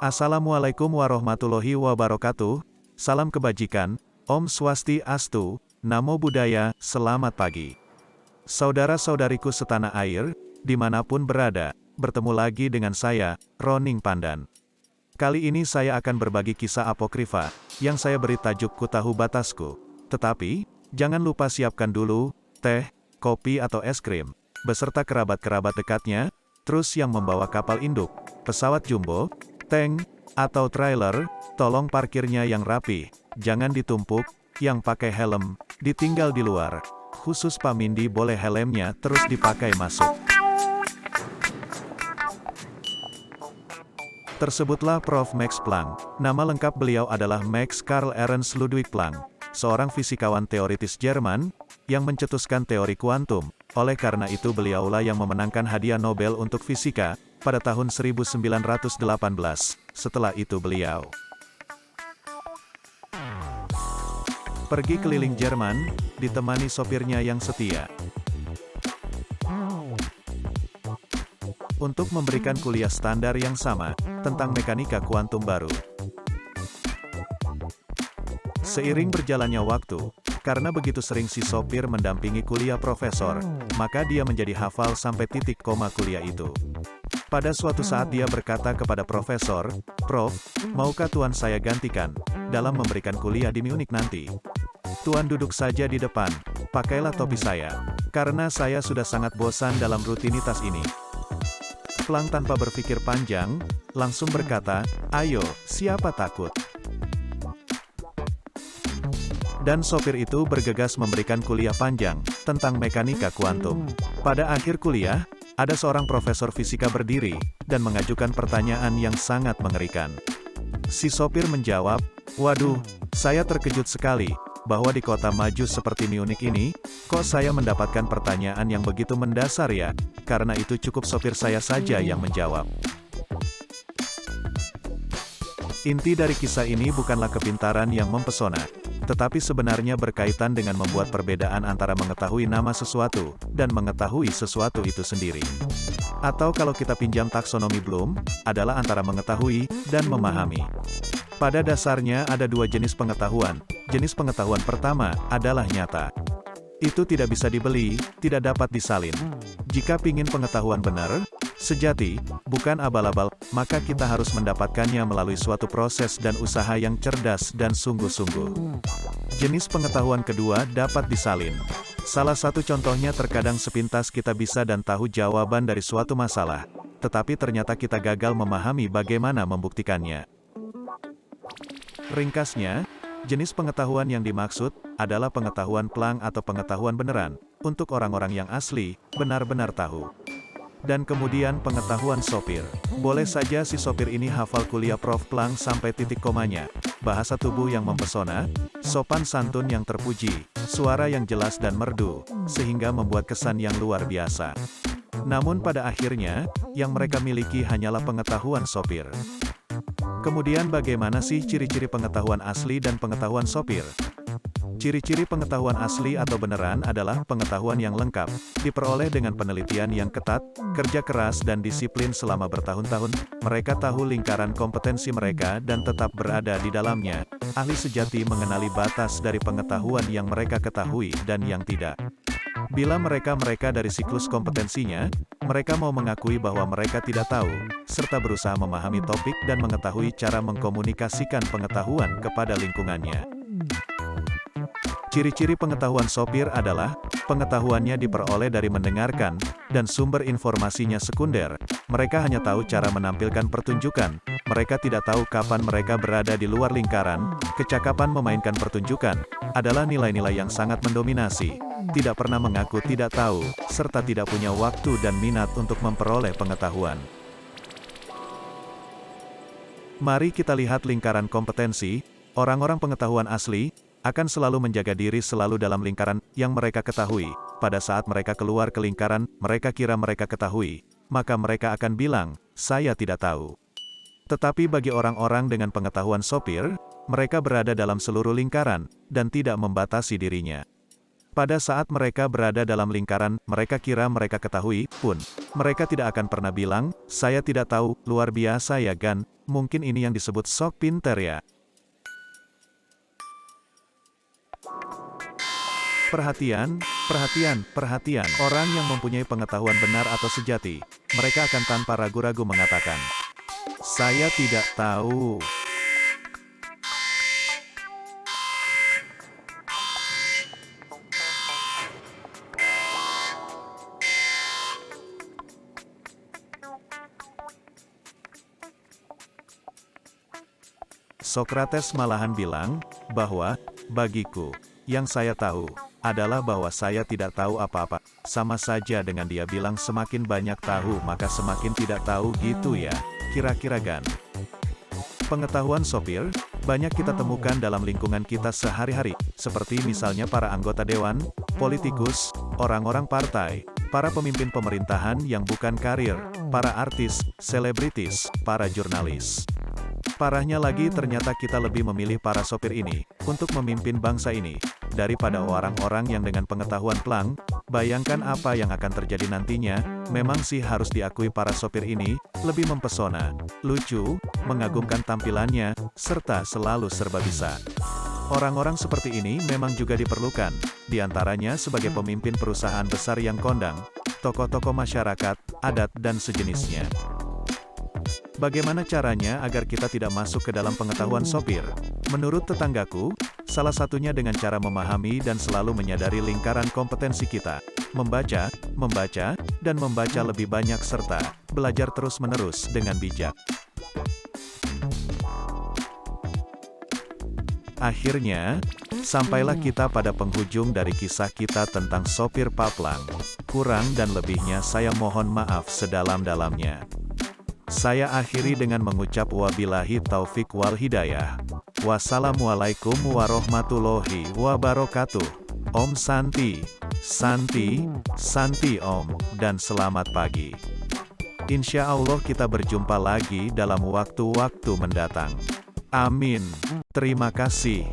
Assalamualaikum warahmatullahi wabarakatuh, salam kebajikan, Om Swastiastu, Namo Buddhaya, selamat pagi. Saudara-saudariku setanah air, dimanapun berada, bertemu lagi dengan saya, Roning Pandan. Kali ini saya akan berbagi kisah apokrifa, yang saya beri tajuk Ku Tahu Batasku. Tetapi, jangan lupa siapkan dulu, teh, kopi atau es krim, beserta kerabat-kerabat dekatnya, terus yang membawa kapal induk, pesawat jumbo, tank, atau trailer, tolong parkirnya yang rapi, jangan ditumpuk, yang pakai helm, ditinggal di luar. Khusus Pak Mindi boleh helmnya terus dipakai masuk. Tersebutlah Prof. Max Planck. Nama lengkap beliau adalah Max Karl Ernst Ludwig Planck, seorang fisikawan teoritis Jerman, yang mencetuskan teori kuantum. Oleh karena itu beliaulah yang memenangkan hadiah Nobel untuk fisika, pada tahun 1918. Setelah itu beliau pergi keliling Jerman, ditemani sopirnya yang setia, untuk memberikan kuliah standar yang sama, tentang mekanika kuantum baru. Seiring berjalannya waktu, karena begitu sering si sopir mendampingi kuliah profesor, maka dia menjadi hafal sampai titik koma kuliah itu. Pada suatu saat dia berkata kepada profesor, "Prof, maukah Tuan saya gantikan, dalam memberikan kuliah di Munich nanti? Tuan duduk saja di depan, pakailah topi saya, karena saya sudah sangat bosan dalam rutinitas ini." Planck tanpa berpikir panjang, langsung berkata, "Ayo, siapa takut?" Dan sopir itu bergegas memberikan kuliah panjang, tentang mekanika kuantum. Pada akhir kuliah, ada seorang profesor fisika berdiri, dan mengajukan pertanyaan yang sangat mengerikan. Si sopir menjawab, "Waduh, saya terkejut sekali, bahwa di kota maju seperti Munich ini, kok saya mendapatkan pertanyaan yang begitu mendasar ya? Karena itu cukup sopir saya saja yang menjawab." Inti dari kisah ini bukanlah kepintaran yang mempesona, tetapi sebenarnya berkaitan dengan membuat perbedaan antara mengetahui nama sesuatu, dan mengetahui sesuatu itu sendiri. Atau kalau kita pinjam taksonomi Bloom, adalah antara mengetahui, dan memahami. Pada dasarnya ada dua jenis pengetahuan. Jenis pengetahuan pertama, adalah nyata. Itu tidak bisa dibeli, tidak dapat disalin. Jika pingin pengetahuan benar, sejati, bukan abal-abal, maka kita harus mendapatkannya melalui suatu proses dan usaha yang cerdas dan sungguh-sungguh. Jenis pengetahuan kedua dapat disalin. Salah satu contohnya terkadang sepintas kita bisa dan tahu jawaban dari suatu masalah, tetapi ternyata kita gagal memahami bagaimana membuktikannya. Ringkasnya, jenis pengetahuan yang dimaksud, adalah pengetahuan Planck atau pengetahuan beneran, untuk orang-orang yang asli, benar-benar tahu. Dan kemudian pengetahuan sopir. Boleh saja si sopir ini hafal kuliah Prof. Planck sampai titik komanya, bahasa tubuh yang mempesona, sopan santun yang terpuji, suara yang jelas dan merdu, sehingga membuat kesan yang luar biasa. Namun pada akhirnya, yang mereka miliki hanyalah pengetahuan sopir. Kemudian bagaimana sih ciri-ciri pengetahuan asli dan pengetahuan sopir? Ciri-ciri pengetahuan asli atau beneran adalah pengetahuan yang lengkap, diperoleh dengan penelitian yang ketat, kerja keras dan disiplin selama bertahun-tahun. Mereka tahu lingkaran kompetensi mereka dan tetap berada di dalamnya. Ahli sejati mengenali batas dari pengetahuan yang mereka ketahui dan yang tidak. Bila mereka dari siklus kompetensinya, mereka mau mengakui bahwa mereka tidak tahu, serta berusaha memahami topik dan mengetahui cara mengkomunikasikan pengetahuan kepada lingkungannya. Ciri-ciri pengetahuan sopir adalah, pengetahuannya diperoleh dari mendengarkan, dan sumber informasinya sekunder. Mereka hanya tahu cara menampilkan pertunjukan, mereka tidak tahu kapan mereka berada di luar lingkaran. Kecakapan memainkan pertunjukan, adalah nilai-nilai yang sangat mendominasi. Tidak pernah mengaku tidak tahu, serta tidak punya waktu dan minat untuk memperoleh pengetahuan. Mari kita lihat lingkaran kompetensi. Orang-orang pengetahuan asli akan selalu menjaga diri selalu dalam lingkaran yang mereka ketahui. Pada saat mereka keluar ke lingkaran mereka kira mereka ketahui, maka mereka akan bilang, "Saya tidak tahu." Tetapi bagi orang-orang dengan pengetahuan sopir, mereka berada dalam seluruh lingkaran dan tidak membatasi dirinya. Pada saat mereka berada dalam lingkaran, mereka kira mereka ketahui, pun. Mereka tidak akan pernah bilang, saya tidak tahu, luar biasa ya Gan, mungkin ini yang disebut sok pinter ya. Perhatian, perhatian, perhatian. Orang yang mempunyai pengetahuan benar atau sejati, mereka akan tanpa ragu-ragu mengatakan, saya tidak tahu. Sokrates malahan bilang, bahwa, bagiku, yang saya tahu, adalah bahwa saya tidak tahu apa-apa, sama saja dengan dia bilang semakin banyak tahu maka semakin tidak tahu gitu ya, kira-kira Gan. Pengetahuan sopir, banyak kita temukan dalam lingkungan kita sehari-hari, seperti misalnya para anggota dewan, politikus, orang-orang partai, para pemimpin pemerintahan yang bukan karir, para artis, selebritis, para jurnalis. Parahnya lagi ternyata kita lebih memilih para sopir ini, untuk memimpin bangsa ini, daripada orang-orang yang dengan pengetahuan plang. Bayangkan apa yang akan terjadi nantinya. Memang sih harus diakui para sopir ini, lebih mempesona, lucu, mengagumkan tampilannya, serta selalu serba bisa. Orang-orang seperti ini memang juga diperlukan, diantaranya sebagai pemimpin perusahaan besar yang kondang, tokoh-tokoh masyarakat, adat dan sejenisnya. Bagaimana caranya agar kita tidak masuk ke dalam pengetahuan sopir? Menurut tetanggaku, salah satunya dengan cara memahami dan selalu menyadari lingkaran kompetensi kita. Membaca, membaca, dan membaca lebih banyak serta belajar terus-menerus dengan bijak. Akhirnya, sampailah kita pada penghujung dari kisah kita tentang sopir paplang. Kurang dan lebihnya saya mohon maaf sedalam-dalamnya. Saya akhiri dengan mengucap wabillahi taufik wal hidayah. Wassalamualaikum warahmatullahi wabarakatuh. Om Santi, Santi, Santi Om, dan selamat pagi. Insya Allah kita berjumpa lagi dalam waktu-waktu mendatang. Amin. Terima kasih.